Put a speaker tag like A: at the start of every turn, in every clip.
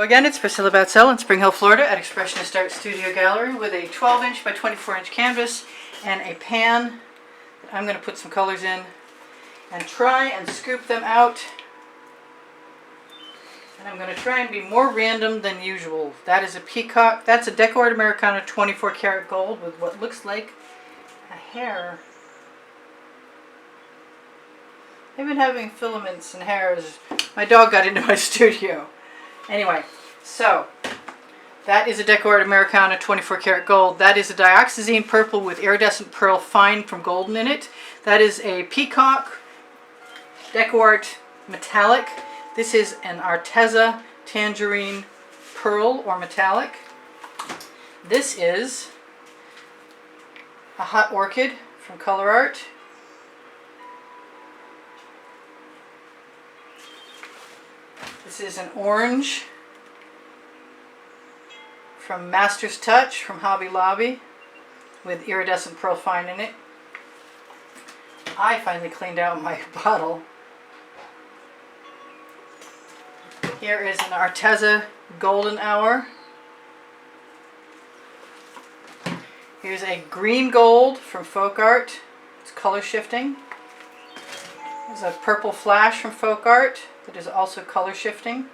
A: Again, it's Priscilla Batzell in Spring Hill, Florida at Expressionist Art Studio Gallery with a 12-inch by 24-inch canvas and a pan. I'm going to put some colors in and try and scoop them out. And I'm going to try and be more random than usual. That is a peacock. That's a Deco-Art Americana 24 karat gold with what looks like a hair. I've been having filaments and hairs. My dog got into my studio. Anyway, so that is a Deco-Art Americana 24 karat gold. That is a dioxazine purple with iridescent pearl fine from golden in it. That is a peacock Deco-Art metallic. This is an Arteza tangerine pearl or metallic. This is a hot orchid from Color Art. This is an orange from Master's Touch from Hobby Lobby with iridescent pearl fine in it. I finally cleaned out my bottle. Here is an Arteza Golden Hour. Here's a green gold from Folk Art. It's color shifting. There's a purple flash from Folk Art that is also color shifting.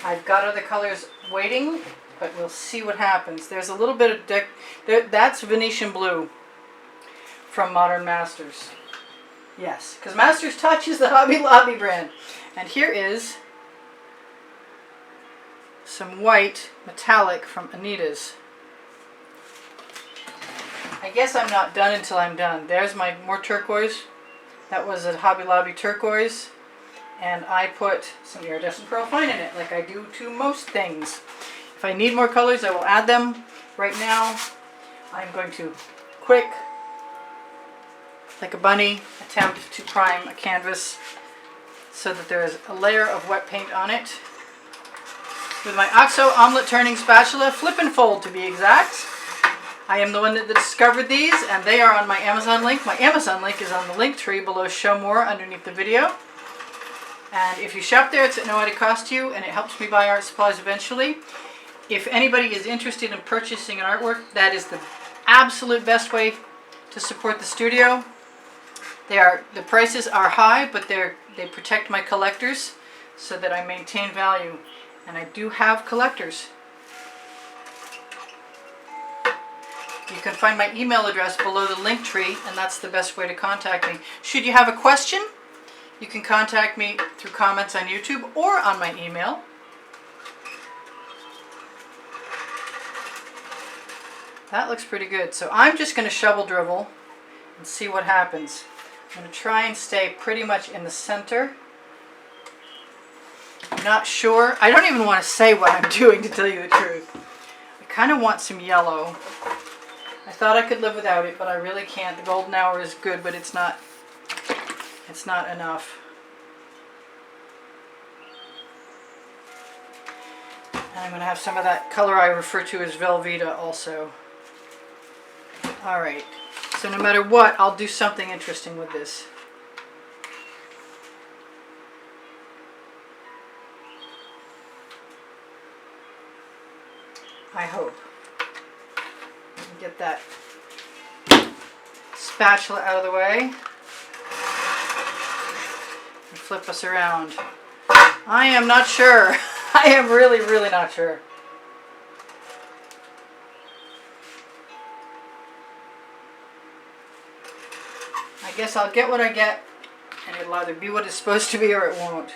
A: I've got other colors waiting, but we'll see what happens. There's a little bit of that's Venetian Blue from Modern Masters. Yes, because Master's Touch is the Hobby Lobby brand. And here is some white metallic from Anita's. I guess I'm not done until I'm done. There's my more turquoise. That was a Hobby Lobby turquoise. And I put some iridescent pearl fine in it, like I do to most things. If I need more colors, I will add them. Right now, I'm going to quick, like a bunny, attempt to prime a canvas so that there is a layer of wet paint on it. With my OXO omelet turning spatula, flip and fold to be exact. I am the one that discovered these, and they are on my Amazon link. My Amazon link is on the link tree below Show More underneath the video. And if you shop there, it's at no added cost to you, and it helps me buy art supplies eventually. If anybody is interested in purchasing an artwork, that is the absolute best way to support the studio. The prices are high, but they protect my collectors so that I maintain value. And I do have collectors. You can find my email address below the link tree, and that's the best way to contact me. Should you have a question, you can contact me through comments on YouTube or on my email. That looks pretty good. So I'm just going to shovel dribble and see what happens. I'm going to try and stay pretty much in the center. I'm not sure. I don't even want to say what I'm doing, to tell you the truth. I kind of want some yellow. I thought I could live without it, but I really can't. The golden hour is good, but it's not enough. And I'm going to have some of that color I refer to as Velveeta also. Alright, so no matter what, I'll do something interesting with this. I hope. Get that spatula out of the way and flip us around. I am not sure. I am really, really not sure. I guess I'll get what I get, and it'll either be what it's supposed to be or it won't.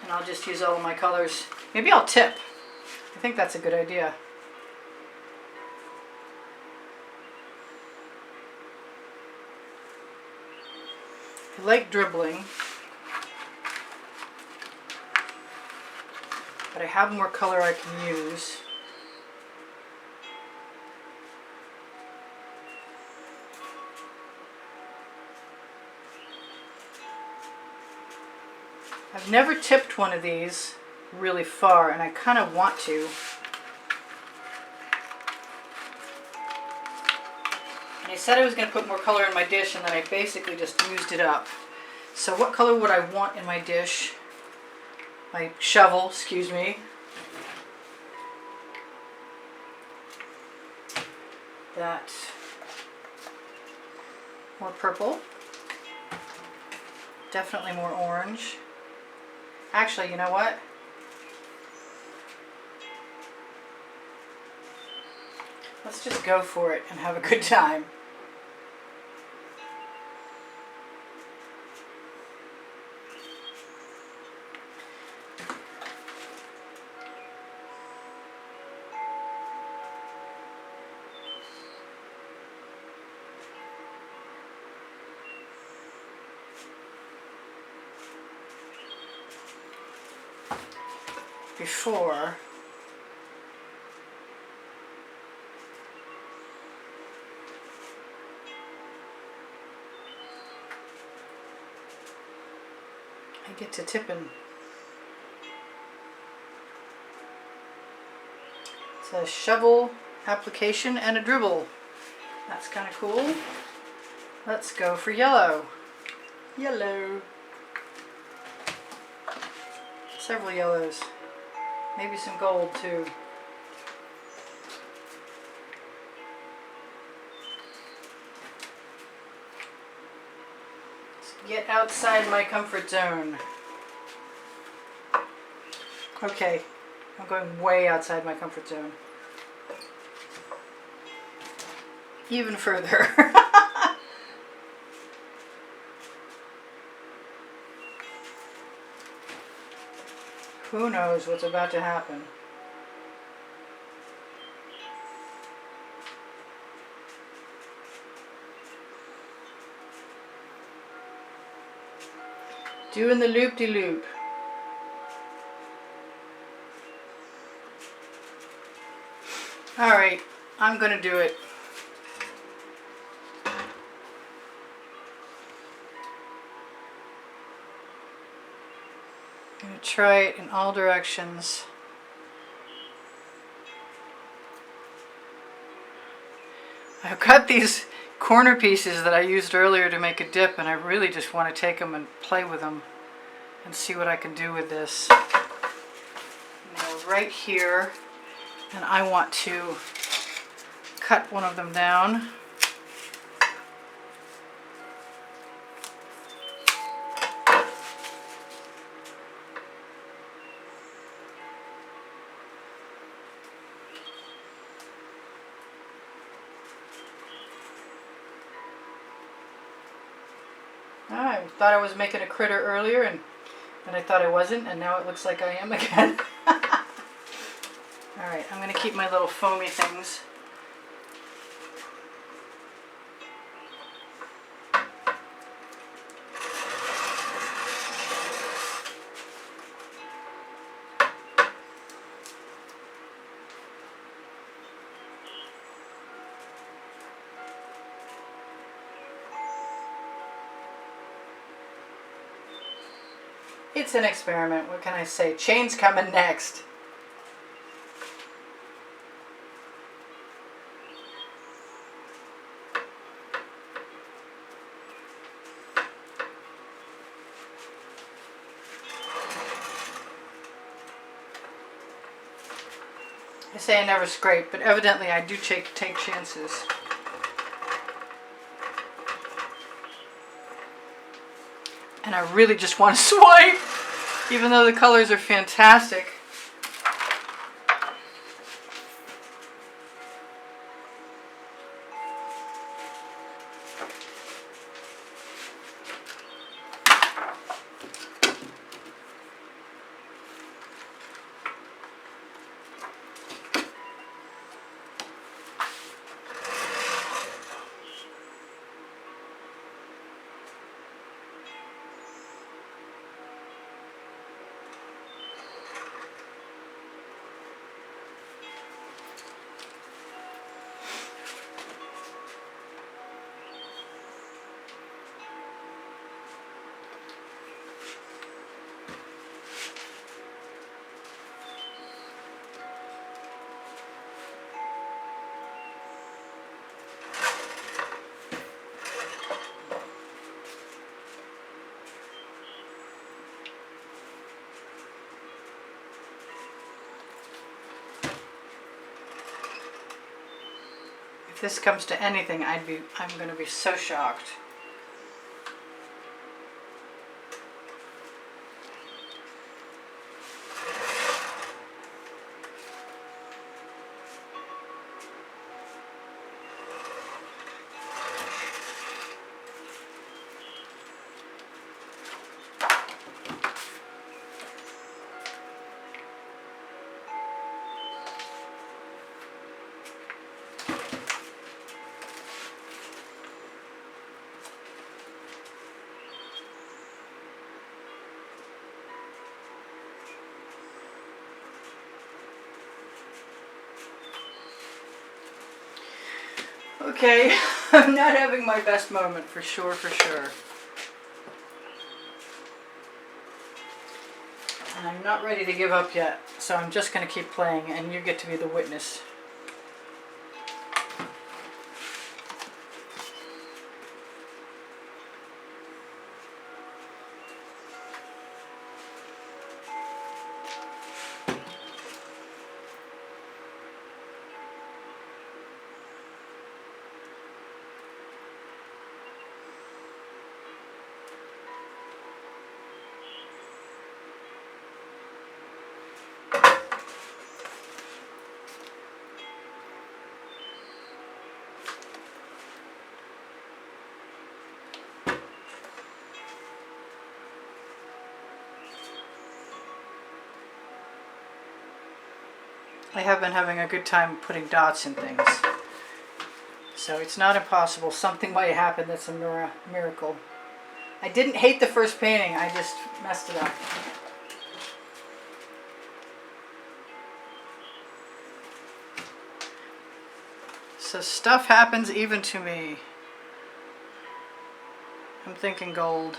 A: And I'll just use all of my colors. Maybe I'll tip. I think that's a good idea. I like dribbling, but I have more color I can use. I've never tipped one of these really far, and I kind of want to. said I was going to put more color in my dish, and then I basically just used it up. So what color would I want in my dish? My shovel, excuse me. That more purple. Definitely more orange. Actually, you know what? Let's just go for it and have a good time. Before I get to tipping. It's a shovel, application, and a dribble. That's kind of cool. Let's go for yellow. Yellow. Several yellows. Maybe some gold too. Let's get outside my comfort zone. Okay, I'm going way outside my comfort zone. Even further. Who knows what's about to happen? Doing the loop-de-loop. Alright, I'm gonna do it. I'm gonna try it in all directions. I've got these corner pieces that I used earlier to make a dip, and I really just want to take them and play with them and see what I can do with this. Now right here, and I want to cut one of them down. I thought I was making a critter earlier, and I thought I wasn't, and now it looks like I am again. Alright, I'm going to keep my little foamy things. It's an experiment. What can I say? Chain's coming next. I say I never scrape, but evidently I do take chances. And I really just want to swipe, even though the colors are fantastic. this comes to anything, I'm going to be so shocked. Okay, I'm not having my best moment for sure, And I'm not ready to give up yet, so I'm just going to keep playing and you get to be the witness. I have been having a good time putting dots in things. So it's not impossible. Something might happen that's a miracle. I didn't hate the first painting, I just messed it up. So stuff happens even to me. I'm thinking gold.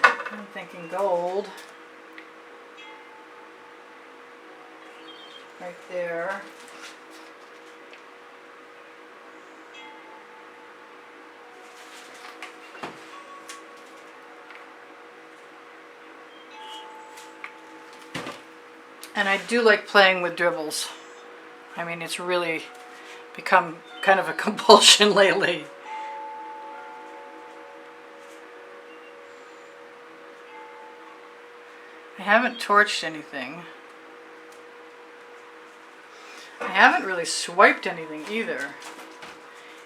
A: I'm thinking gold. Right there. And I do like playing with dribbles. I mean, it's really become kind of a compulsion lately. I haven't torched anything. I haven't really swiped anything either.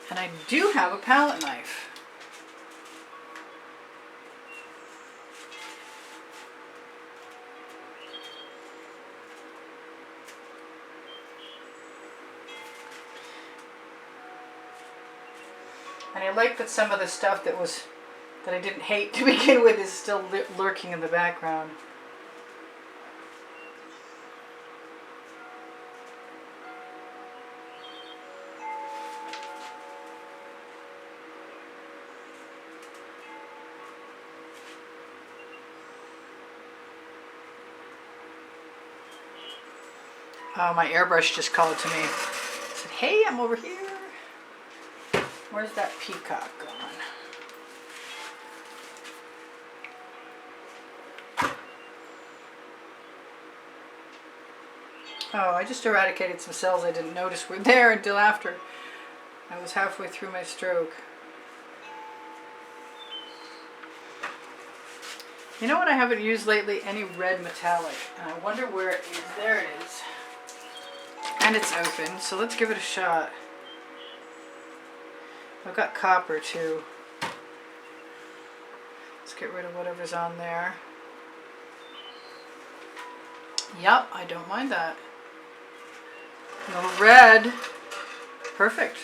A: And I do have a palette knife. And I like that some of the stuff that I didn't hate to begin with is still lurking in the background. Oh, my airbrush just called to me. Said, hey, I'm over here. Where's that peacock gone? Oh, I just eradicated some cells I didn't notice were there until after I was halfway through my stroke. You know what I haven't used lately? Any red metallic. And I wonder where it is. There it is. And it's open, so let's give it a shot. I've got copper too. Let's get rid of whatever's on there. Yep, I don't mind that. A little red. Perfect.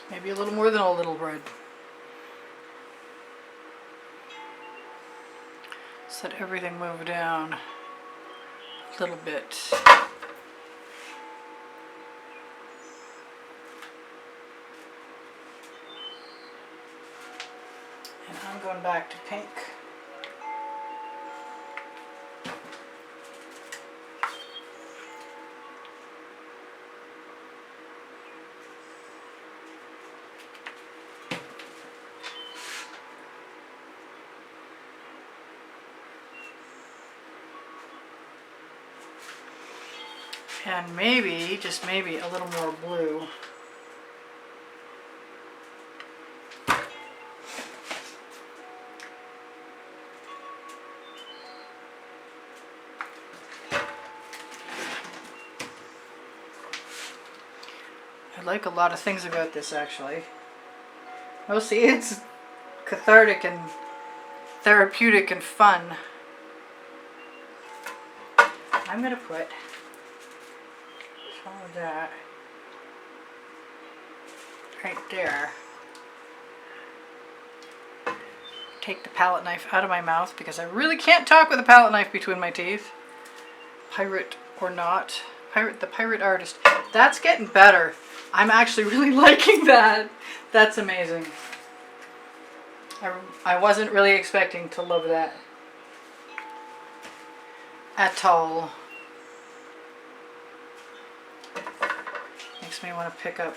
A: Maybe a little more than a little red. Just let everything move down a little bit. And I'm going back to pink. And maybe, just maybe, a little more blue. I like a lot of things about this, actually. Mostly it's cathartic and therapeutic and fun. I'm going to put some of that right there. Take the palette knife out of my mouth because I really can't talk with a palette knife between my teeth. Pirate or not. The pirate artist. That's getting better. I'm actually really liking that. That's amazing. I wasn't really expecting to love that at all. Makes me want to pick up.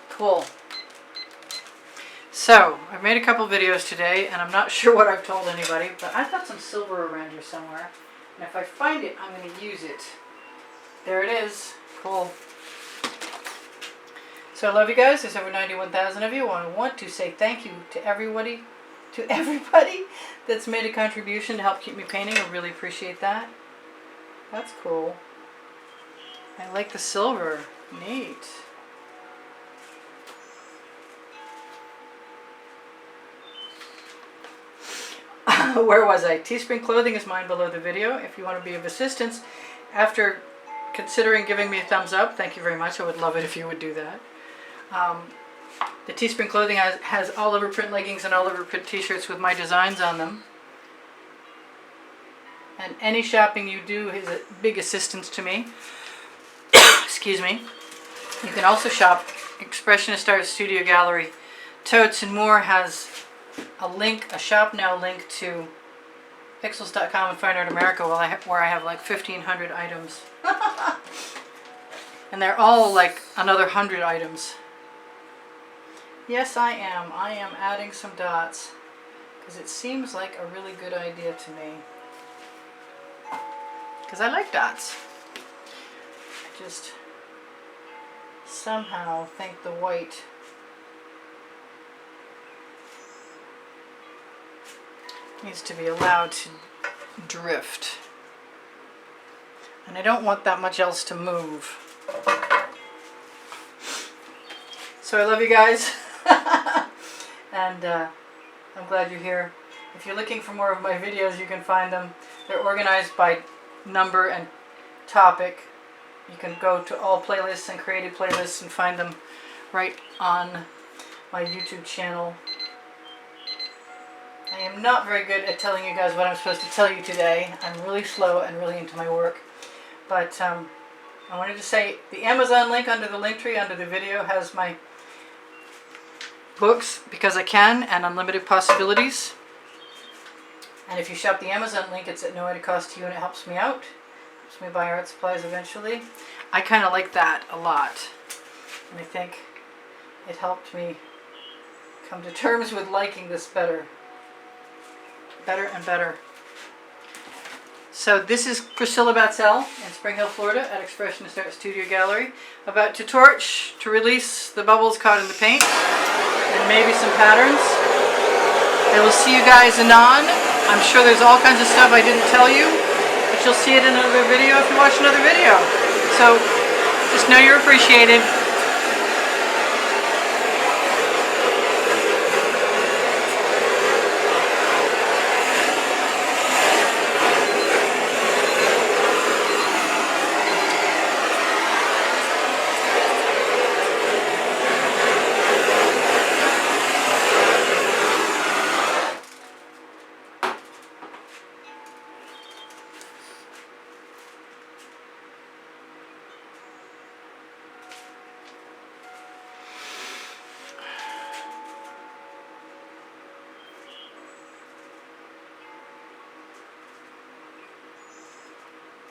A: Cool. So, I've made a couple videos today, and I'm not sure what I've told anybody, but I've got some silver around here somewhere. And if I find it, I'm going to use it. There it is. Cool. So I love you guys. There's over 91,000 of you. I want to say thank you to everybody that's made a contribution to help keep me painting. I really appreciate that. That's cool. I like the silver. Neat. Where was I? Teespring Clothing is mine below the video. If you want to be of assistance, after considering giving me a thumbs up, thank you very much. I would love it if you would do that. The Teespring Clothing has all over print leggings and all over print t-shirts with my designs on them. And any shopping you do is a big assistance to me. Excuse me. You can also shop Expressionist Art Studio Gallery. Totes and More has a link, a shop now link to pixels.com and Fine Art America where I have like 1,500 items. And they're all like another 100 items. Yes, I am. I am adding some dots because it seems like a really good idea to me. Because I like dots. I just somehow think the white needs to be allowed to drift. And I don't want that much else to move. So I love you guys. And I'm glad you're here. If you're looking for more of my videos, you can find them. They're organized by number and topic. You can go to all playlists and created playlists and find them right on my YouTube channel. I am not very good at telling you guys what I'm supposed to tell you today. I'm really slow and really into my work. But I wanted to say the Amazon link under the link tree under the video has my books, Because I Can, and Unlimited Possibilities. And if you shop the Amazon link, it's at no added cost to you and it helps me out. Helps me buy art supplies eventually. I kind of like that a lot. And I think it helped me come to terms with liking this better. Better and better. So this is Priscilla Batzell in Spring Hill, Florida at Expressionist Art Studio Gallery. About to torch to release the bubbles caught in the paint and maybe some patterns. I will see you guys anon. I'm sure there's all kinds of stuff I didn't tell you, but you'll see it in another video if you watch another video. So just know you're appreciated.